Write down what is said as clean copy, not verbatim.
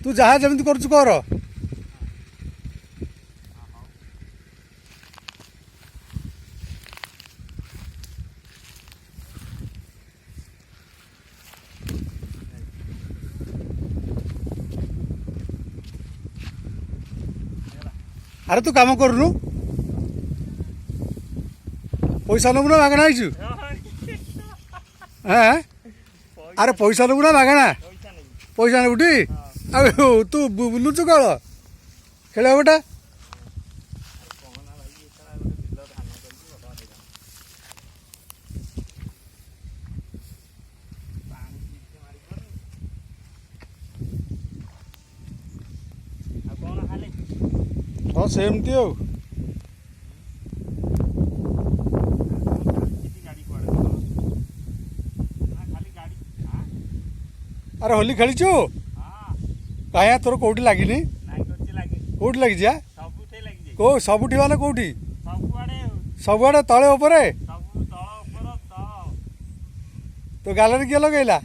तू जहाँ जमी कर अरे तू काम करूनु पैसा नबू ना मागणा आईचु हाँ अरे पैसा नबू ना मागणा पैसा नेबुटी अब तू बुलुचु कल खेल बेटा हाँ सेमती आ अरे होली खेलीचु कहीं तोर कौटी लगिनी कौटी लगी कौ सबुठी माने कौटी सबुआड़े तले उपरे तो गाल किए लगेला